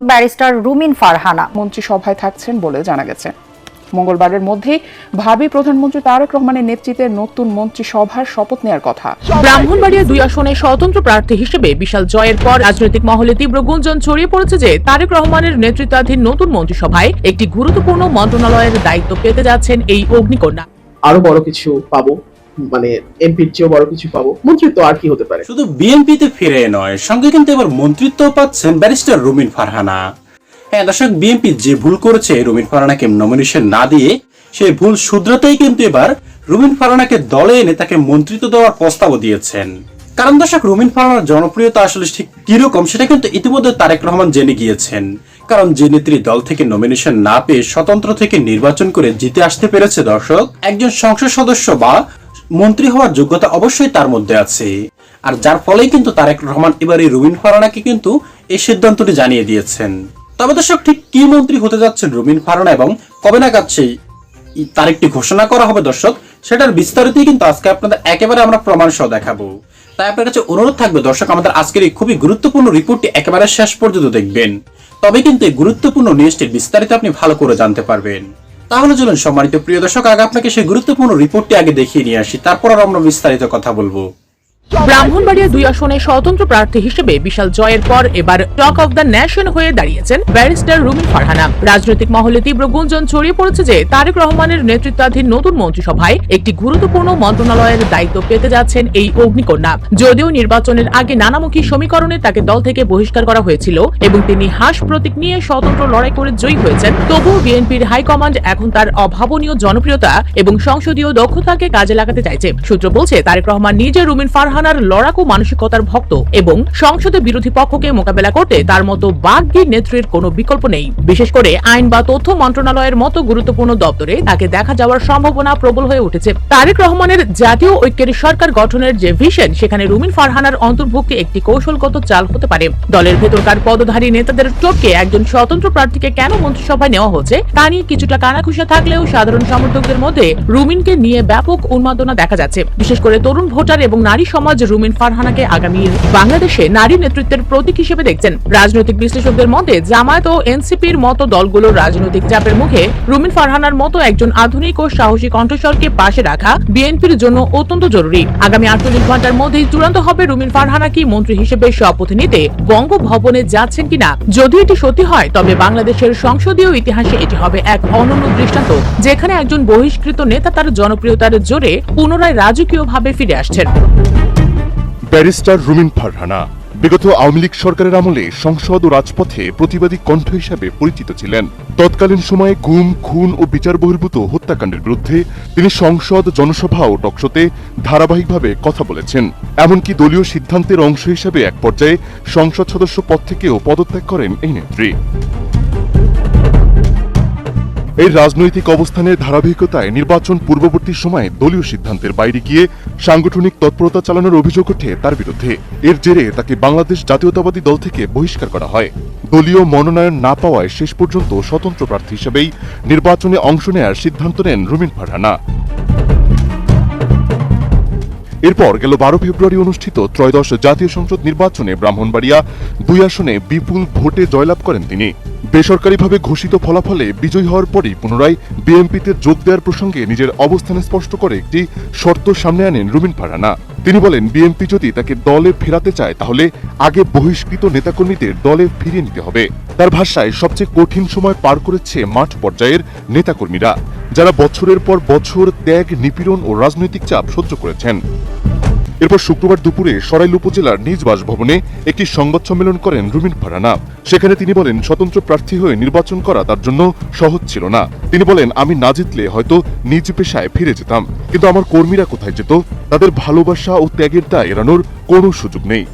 Barrister রুমিন ফারহানা মন্ত্রিসভায় থাকছেন বলে জানা গেছে। মঙ্গলবারের মধ্যেই ভাবি প্রধানমন্ত্রী তারেক রহমানের নেতৃত্বে নতুন মন্ত্রিসভার শপথ নেওয়ার কথা। ব্রাহ্মণবাড়িয়া 2 আসনে স্বতন্ত্র প্রার্থী হিসেবে বিশাল জয়ের পর রাজনৈতিক মহলে তীব্র গুঞ্জন ছড়িয়ে পড়েছে যে তারেক রহমানের নেতৃত্বাধীন নতুন মন্ত্রিসভায় একটি গুরুত্বপূর্ণ মন্ত্রণালয়ের দায়িত্ব পেতে যাচ্ছেন এই অগ্নিকন্যা। আরো বড় কিছু পাবো, মানে এমপির চেয়েও বড় কিছু পাবো। মন্ত্রিত্ব আর কি হতে পারে? শুধু বিএনপিতে ফিরে নয়, সঙ্গে কিন্তু এবার মন্ত্রিত্ব পাচ্ছেন ব্যারিস্টার রুমিন ফারহানা। হ্যাঁ দর্শক, বিএনপি যে ভুল করেছে রুমিন ফারহানাকে নমিনেশন না দিয়ে, সেই ভুল শুধরাতেই কিন্তু এবার রুমিন ফারহানাকে দলে এনে তাকে মন্ত্রিত্ব দেওয়ার প্রস্তাবও দিয়েছেন। কারণ দর্শক, রুমিন ফারহানার জনপ্রিয়তা আসলে ঠিক কিরকম সেটা কিন্তু ইতিমধ্যে তারেক রহমান জেনে গিয়েছেন। কারণ যে নেত্রী দল থেকে নমিনেশন না পেয়ে স্বতন্ত্র থেকে নির্বাচন করে জিতে আসতে পেরেছে, দর্শক একজন সংসদ সদস্য বা মন্ত্রী হওয়ার যোগ্যতা অবশ্যই তার মধ্যে আছে। আর যার ফলেই কিন্তু তারেক রহমান এবার এই রুমিন ফারহানাকে কিন্তু এই সিদ্ধান্তটি জানিয়ে দিয়েছেন। তবে দর্শক, ঠিক কি মন্ত্রী হতে যাচ্ছেন রুমিন ফারহানা এবং কবে নাগাদ সেই তারিখটি ঘোষণা করা হবে দর্শক, সেটার বিস্তারিতই কিন্তু আজকে আপনাদের একেবারে আমরা প্রমাণ সহ দেখাবো। তাই আপনার কাছে অনুরোধ থাকবে দর্শক, আমাদের আজকের এই খুবই গুরুত্বপূর্ণ রিপোর্টটি একেবারে শেষ পর্যন্ত দেখবেন। তবে কিন্তু এই গুরুত্বপূর্ণ নিউজটির বিস্তারিত আপনি ভালো করে জানতে পারবেন। তাহলে চলুন সম্মানিত প্রিয় দর্শক, আগে আপনাকে সেই গুরুত্বপূর্ণ রিপোর্টটি আগে দেখিয়ে নিয়ে আসি, তারপর আর আমরা বিস্তারিত কথা বলবো। ব্রাহ্মণবাড়িয়া 2 আসনে স্বতন্ত্র প্রার্থী হিসেবে বিশাল জয়ের পর এবার টক অফ দ্য নেশন হয়ে দাঁড়িয়েছেন ব্যারিস্টার রুমিন ফারহানা। রাজনৈতিক মহলে তীব্র গুঞ্জন ছড়িয়ে পড়েছে যে তারেক রহমানের নেতৃত্বাধীন নতুন মন্ত্রিসভায় একটি গুরুত্বপূর্ণ মন্ত্রণালয়ের দায়িত্ব পেতে যাচ্ছেন এই অগ্নিকন্যা। যদিও নির্বাচনের আগে নানামুখী সমীকরণে তাকে দল থেকে বহিষ্কার করা হয়েছিল এবং তিনি হাঁস প্রতীক নিয়ে স্বতন্ত্র লড়াই করে জয়ী হয়েছেন, তবুও বিএনপির হাইকমান্ড এখন তার অভাবনীয় জনপ্রিয়তা এবং সংসদীয় দক্ষতাকে কাজে লাগাতে চাইছে। সূত্র বলছে তারেক রহমান নিজে রুমিন ফারহানার লড়াকু মানসিকতার ভক্ত এবং সংসদে বিরোধী পক্ষকে মোকাবেলা করতে তার মতো বাগ্মী নেত্রীর কোনো বিকল্প নেই। বিশেষ করে আইন বা তথ্য মন্ত্রণালয়ের মতো গুরুত্বপূর্ণ দপ্তরে তাকে দেখা যাওয়ার সম্ভাবনা প্রবল হয়ে উঠেছে। তারেক রহমানের জাতীয় ঐক্যের সরকার গঠনের যে ভিশন, সেখানে রুমিন ফারহানার অন্তর্ভুক্তি একটি কৌশলগত চাল হতে পারে। দলের ভেতরকার পদধারী নেতাদের টপকে একজন স্বতন্ত্র প্রার্থীকে কেন মন্ত্রিসভায় নেওয়া হচ্ছে তা নিয়ে কিছুটা কানাঘুষা থাকলেও সাধারণ সমর্থকদের মধ্যে রুমিনকে নিয়ে ব্যাপক উন্মাদনা দেখা যাচ্ছে। বিশেষ করে তরুণ ভোটার এবং নারী সমাজ রুমিন ফারহানাকে আগামী বাংলাদেশে নারী নেতৃত্বের প্রতীক হিসেবে দেখছেন। রাজনৈতিক বিশ্লেষকদের মতে জামায়াত ও এনসিপির মতো দলগুলোর রাজনৈতিক চাপের মুখে রুমিন ফারহানার মতো একজন আধুনিক ও সাহসী কণ্ঠস্বরকে পাশে রাখা বিএনপির জন্য অত্যন্ত জরুরি। আগামী 48 ঘন্টার মধ্যেই চূড়ান্ত হবে রুমিন ফারহানা কি মন্ত্রী হিসেবে শপথ নিতে বঙ্গভবনে যাচ্ছেন কিনা। যদি এটি সত্যি হয় তবে বাংলাদেশের সংসদীয় ইতিহাসে এটি হবে এক অনন্য দৃষ্টান্ত, যেখানে একজন বহিষ্কৃত নেতা তার জনপ্রিয়তার জোরে পুনরায় রাজকীয়ভাবে ফিরে আসছেন। ব্যারিস্টার রুমিন ফারহানা বিগত আওয়ামী লীগ সরকারের আমলে সংসদ ও রাজপথে প্রতিবাদী কণ্ঠ হিসাবে পরিচিত ছিলেন। তৎকালীন সময়ে গুম, খুন ও বিচার বহির্ভূত হত্যাকাণ্ডের বিরুদ্ধে তিনি সংসদ, জনসভা ও টকশোতে ধারাবাহিকভাবে কথা বলেছেন। এমনকি দলীয় সিদ্ধান্তের অংশ হিসেবে এক পর্যায়ে সংসদ সদস্য পদ থেকেও পদত্যাগ করেন এই নেত্রী। এই রাজনৈতিক অবস্থানের ধারাবাহিকতায় নির্বাচন পূর্ববর্তী সময়ে দলীয় সিদ্ধান্তের বাইরে গিয়ে সাংগঠনিক তৎপরতা চালানোর অভিযোগ ওঠে তার বিরুদ্ধে। এর জেরে তাকে বাংলাদেশ জাতীয়তাবাদী দল থেকে বহিষ্কার করা হয়। দলীয় মনোনয়ন না পাওয়ায় শেষ পর্যন্ত স্বতন্ত্র প্রার্থী হিসেবেই নির্বাচনে অংশ নেয়ার সিদ্ধান্ত নেন রুমিন ফারহানা। এরপর গেল 12 ফেব্রুয়ারি অনুষ্ঠিত ত্রয়োদশ জাতীয় সংসদ নির্বাচনে ব্রাহ্মণবাড়িয়া 2 আসনে বিপুল ভোটে জয়লাভ করেন তিনি। বেসরকারিভাবে ঘোষিত ফলাফলে বিজয়ী হওয়ার পরই পুনরায় বিএনপিতে যোগ দেওয়ার প্রসঙ্গে নিজের অবস্থান স্পষ্ট করে একটি শর্ত সামনে আনেন রুমিন ফারহানা। তিনি বলেন, বিএনপি যদি তাকে দলে ফেরাতে চায় তাহলে আগে বহিষ্কৃত নেতাকর্মীদের দলে ফিরিয়ে নিতে হবে। তার ভাষায় সবচেয়ে কঠিন সময় পার করেছে মাঠ পর্যায়ের নেতাকর্মীরা, যারা বছরের পর বছর ত্যাগ, নিপীড়ন ও রাজনৈতিক চাপ সহ্য করেছেন। এরপর শুক্রবার দুপুরে সরাইল উপজেলার নিজ বাসভবনে একটি সংবাদ সম্মেলন করেন রুমিন ফারহানা। সেখানে তিনি বলেন, স্বতন্ত্র প্রার্থী হয়ে নির্বাচন করা তার জন্য সহজ ছিল না। তিনি বলেন, আমি না জিতলে হয়তো নিজ পেশায় ফিরে যেতাম, কিন্তু আমার কর্মীরা কোথায় যেত? তাদের ভালোবাসা ও ত্যাগের দায় এড়ানোর কোনো সুযোগ নেই।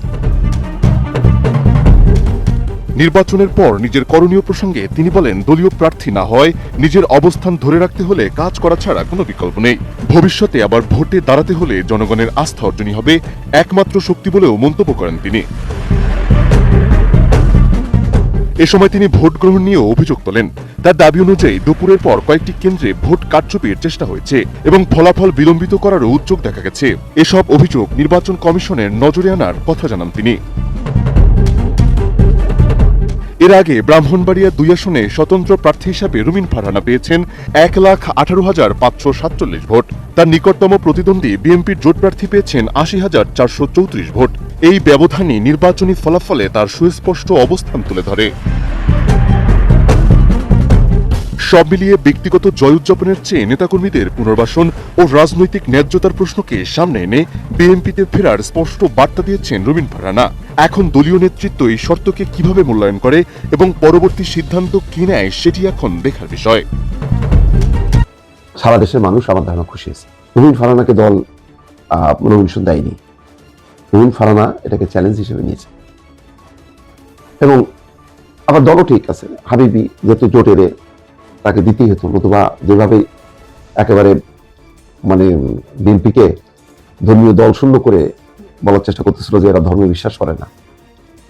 নির্বাচনের পর নিজের করণীয় প্রসঙ্গে তিনি বলেন, দলীয় প্রার্থী না হয় নিজের অবস্থান ধরে রাখতে হলে কাজ করা ছাড়া কোনো বিকল্প নেই। ভবিষ্যতে আবার ভোটে দাঁড়াতে হলে জনগণের আস্থা অর্জনই হবে একমাত্র শক্তি বলেও মন্তব্য করেন তিনি। এ সময় তিনি ভোট গ্রহণ নিয়েও অভিযোগ তোলেন। তার দাবি অনুযায়ী দুপুরের পর কয়েকটি কেন্দ্রে ভোট কারচুপির চেষ্টা হয়েছে এবং ফলাফল বিলম্বিত করারও উদ্যোগ দেখা গেছে। এসব অভিযোগ নির্বাচন কমিশনের নজরে আনার কথা জানান তিনি। এর আগে ব্রাহ্মণবাড়িয়া 2 আসনে স্বতন্ত্র প্রার্থী হিসাবে রুমিন ফারহানা পেয়েছেন 1,18,547 ভোট। তার নিকটতম প্রতিদ্বন্দ্বী বিএনপির জোট প্রার্থী পেয়েছেন 80,434 ভোট। এই ব্যবধানই নির্বাচনী ফলাফলে তার সুস্পষ্ট অবস্থান তুলে ধরে। সব মিলিয়ে ব্যক্তিগত জয় উদযাপনের চেয়ে নেতাকর্মীদের পুনর্বাসন ও রাজনৈতিক ন্যায্যতার প্রশ্নকে সামনে এনে বিএনপিতে ফেরার স্পষ্ট বার্তা দিয়েছেন রুমিন ফারহানা। এখন দলীয় নেতৃত্ব এই শর্তকে কিভাবে মূল্যায়ন করে এবং পরবর্তী সিদ্ধান্ত কি নেয় সেটি এখন দেখার বিষয়। সারা দেশের মানুষ আমার ধারণা খুশি হয়েছে। রুমিন ফারহানাকে দল নমিনেশন দেয়নি। রুমিন ফারহানা এটাকে চ্যালেঞ্জ হিসেবে নিয়েছে এবং আবার দলও ঠিক আছে। হাবিবি যেহেতু জোটেরে তাকে দিতেই হতো, নতুবা যেভাবে একেবারে মানে বিএনপিকে ধর্মীয় দল শূন্য করে বলার চেষ্টা করতেছিল যে এরা ধর্মে বিশ্বাস করে না,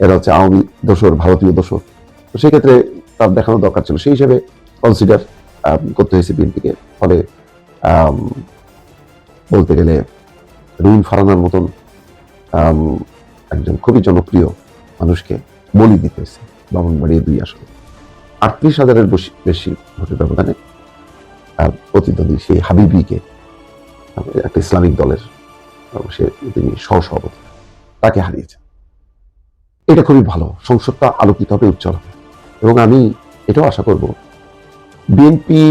এরা হচ্ছে আওয়ামী দোসর, ভারতীয় দোসর, তো সেই ক্ষেত্রে তার দেখানো দরকার ছিল, সেই হিসেবে কনসিডার করতে হয়েছে বিএনপিকে। ফলে বলতে গেলে রুমিন ফারহানার মতন একজন খুবই জনপ্রিয় মানুষকে বলি দিতে হয়েছে ব্রাহ্মণবাড়িয়া 2 আসনে। 38,000-এর বেশি ভোটের ব্যবধানে প্রতিদ্বন্দ্বী সেই হাবিবিকে, একটা ইসলামিক দলের তিনি সহসভাপতি, তাকে হারিয়েছেন। এটা খুবই ভালো, সংসদটা আলোকিত হবে, উজ্জ্বল হবে। এবং আমি এটাও আশা করব বিএনপি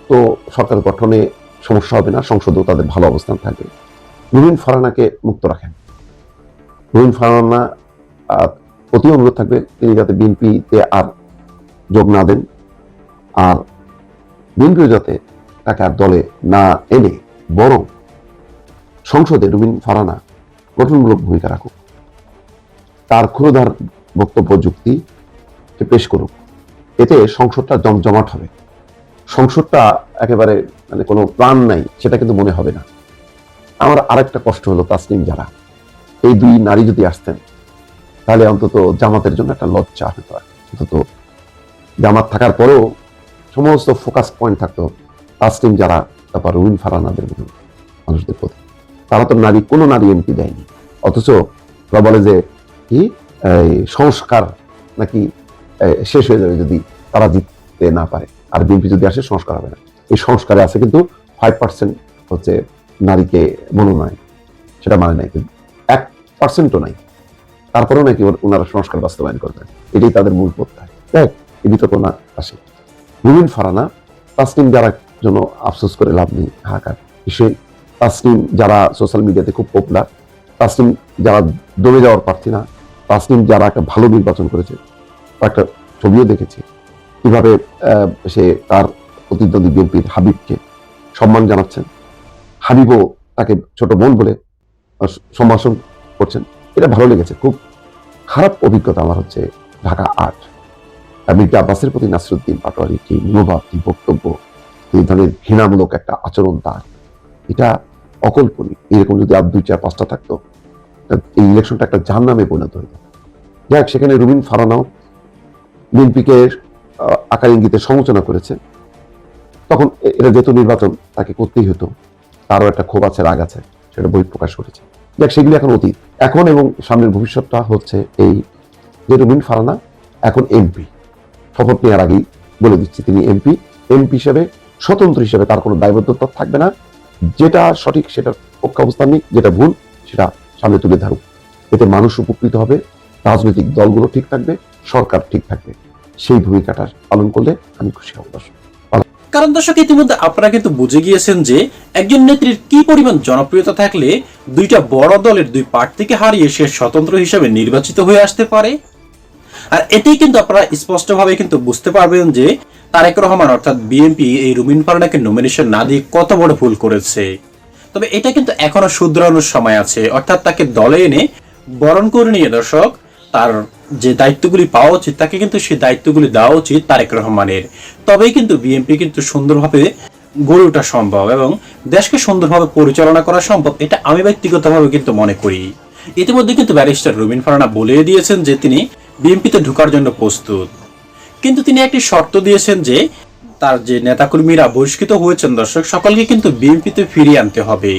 তো সরকার গঠনে সমস্যা হবে না, সংসদেও তাদের ভালো অবস্থান থাকবে। রুমিন ফারহানাকে মুক্ত রাখেন। রুমিন ফারহানা প্রতি অনুরোধ থাকবে তিনি যাতে বিএনপিতে আর যোগ না দেন, আর বিএনপিও যাতে তাকে আর দলে না এনে বরং সংসদে রুমিন ফারহানা গঠনমূলক ভূমিকা রাখুক, তার ক্ষুরধার বক্তব্য যুক্তি পেশ করুক। এতে সংসদটা জমজমাট হবে। সংসদটা একেবারে মানে কোনো প্রাণ নাই সেটা কিন্তু মনে হবে না। আমার আরেকটা কষ্ট হলো তাসনিম যারা, এই 2 নারী যদি আসতেন তাহলে অন্তত জামাতের জন্য একটা লজ্জা হতো। অন্তত জামাত থাকার পরেও সমস্ত ফোকাস পয়েন্ট থাকতো তাসনিম যারা, তারপর রুমিন ফারহানাদের মতো মানুষদের প্রতি। তারা তো নারী, কোনো নারী এমপি দেয়নি, অথচ ওরা বলে যে কি সংস্কার নাকি শেষ হয়ে যাবে যদি তারা জিততে না পারে, আর বিএনপি যদি আসে সংস্কার হবে না। এই সংস্কারে আছে কিন্তু 5% হচ্ছে নারীকে মনোনয়ন, সেটা মানে নাই, কিন্তু 1%ও নাই, তারপরেও নাকি ওনারা সংস্কার বাস্তবায়ন করবেন, এটাই তাদের মূল প্রত্যয়। দেখ এই বিতর্ক না আসে। রুমিন ফারহানা তাসনিম যারা জন্য আফসোস করে লাভ নেই, হাহাকার বিষয়। তাসনিম যারা সোশ্যাল মিডিয়াতে খুব পপুলার, তাসনিম যারা দমে যাওয়ার প্রার্থী না, তাসনিম যারা একটা ভালো নির্বাচন করেছে, একটা ছবিও দেখেছি কিভাবে সে তার প্রতিদ্বন্দ্বী বিএনপির হাবিবকে সম্মান জানাচ্ছেন, হাবিবও তাকে ছোট বোন বলে সম্ভাষণ করছেন, এটা ভালো লেগেছে। খুব খারাপ অভিজ্ঞতা আমার হচ্ছে ঢাকা 8 মির্জা আব্বাসের প্রতি নাসিরউদ্দিন পাটোয়ারির কি মনোভাব, কি বক্তব্য, এই ধরনের ঘৃণামূলক একটা আচরণ তার, এটা অকল্পনীয়। এরকম যদি আর 2, 4, 5টা থাকতো এই ইলেকশনটা একটা জাহান্নামে পরিণত হতো। যাক, সেখানে রুমিন ফারহানাও বিএনপিকে আকার ইঙ্গিতে সমালোচনা করেছে, তখন এটা যেহেতু নির্বাচন তাকে করতেই হতো, তারও একটা ক্ষোভ আছে, রাগ আছে, সেটা বহিঃপ্রকাশ করেছে। যাক, সেগুলি এখন অতীত। এখন এবং সামনের ভবিষ্যৎটা হচ্ছে এই যে রুমিন ফারহানা এখন এমপি, শপথ নেওয়ার আগেই বলে দিচ্ছি তিনি এমপি হিসেবে, স্বতন্ত্র হিসেবে তার কোনো দায়বদ্ধতা থাকবে না। যেটা সঠিক সেটার পক্ষে অবস্থান নিক, যেটা ভুল সেটা সামনে তুলে ধরুক। এতে মানুষ উপকৃত হবে, রাজনৈতিক দলগুলো ঠিক থাকবে, সরকার ঠিক থাকবে। সেই ভূমিকাটা পালন করলে আমি খুশি হব। কারণ দর্শক, ইতিমধ্যে আপনারা কিন্তু বুঝে গিয়েছেন যে একজন নেত্রীর কি পরিমাণ জনপ্রিয়তা থাকলে 2টা বড় দলের 2 প্রার্থীকে হারিয়ে সে স্বতন্ত্র হিসেবে নির্বাচিত হয়ে আসতে পারে। আর এটাই কিন্তু আপনারা স্পষ্টভাবে কিন্তু বুঝতে পারবেন যে তারেক রহমান অর্থাৎ বিএনপি এই রুমিন ফারহানাকে নমিনেশন না দিয়ে কত বড় ভুল করেছে। তবে এটা কিন্তু এখনো শুধরানোর সময় আছে, অর্থাৎ তাকে দলে এনে বরণ করে নিয়ে দর্শক তার যে দায়িত্বগুলি পাওয়া উচিত তাকে কিন্তু সেই দায়িত্বগুলি দেওয়া উচিত তারেক রহমানের। তবেই কিন্তু বিএনপি কিন্তু সুন্দরভাবে গড়ে ওঠা সম্ভব এবং দেশকে সুন্দরভাবে পরিচালনা করা সম্ভব, এটা আমি ব্যক্তিগতভাবে কিন্তু মনে করি। ইতিমধ্যে কিন্তু ব্যারিস্টার রুমিন ফারহানা বলে দিয়েছেন যে তিনি বিএনপিতে ঢোকার জন্য প্রস্তুত, কিন্তু তিনি একটি শর্ত দিয়েছেন যে তার যে নেতাকর্মীরা বহিষ্কৃত হয়েছেন দর্শক সকলকে কিন্তু বিএনপিতে ফিরিয়ে আনতে হবে।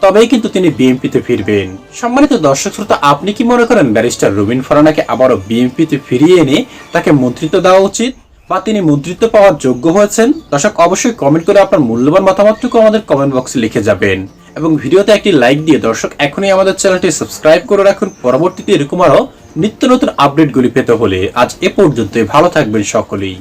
তবেই কিন্তু তিনি বিএনপিতে ফিরবেন। সম্মানিত দর্শক শ্রোতা, আপনি কি মনে করেন ব্যারিস্টার রুমিন ফারহানাকে আবারও বিএনপিতে ফিরিয়ে এনে তাকে মন্ত্রিত্ব দেওয়া উচিত, বা তিনি মন্ত্রিত্ব পাওয়ার যোগ্য হয়েছেন? দর্শক অবশ্যই কমেন্ট করে আপনার মূল্যবান মতামতটুকু আমাদের কমেন্ট বক্সে লিখে যাবেন এবং ভিডিওতে একটি লাইক দিয়ে দর্শক এখনই আমাদের চ্যানেলটি সাবস্ক্রাইব করে রাখুন পরবর্তীতে এরকম আরো নিত্য নতুন আপডেটগুলি পেতে হলে। আজ এ পর্যন্তই, ভালো থাকবেন সকলেই।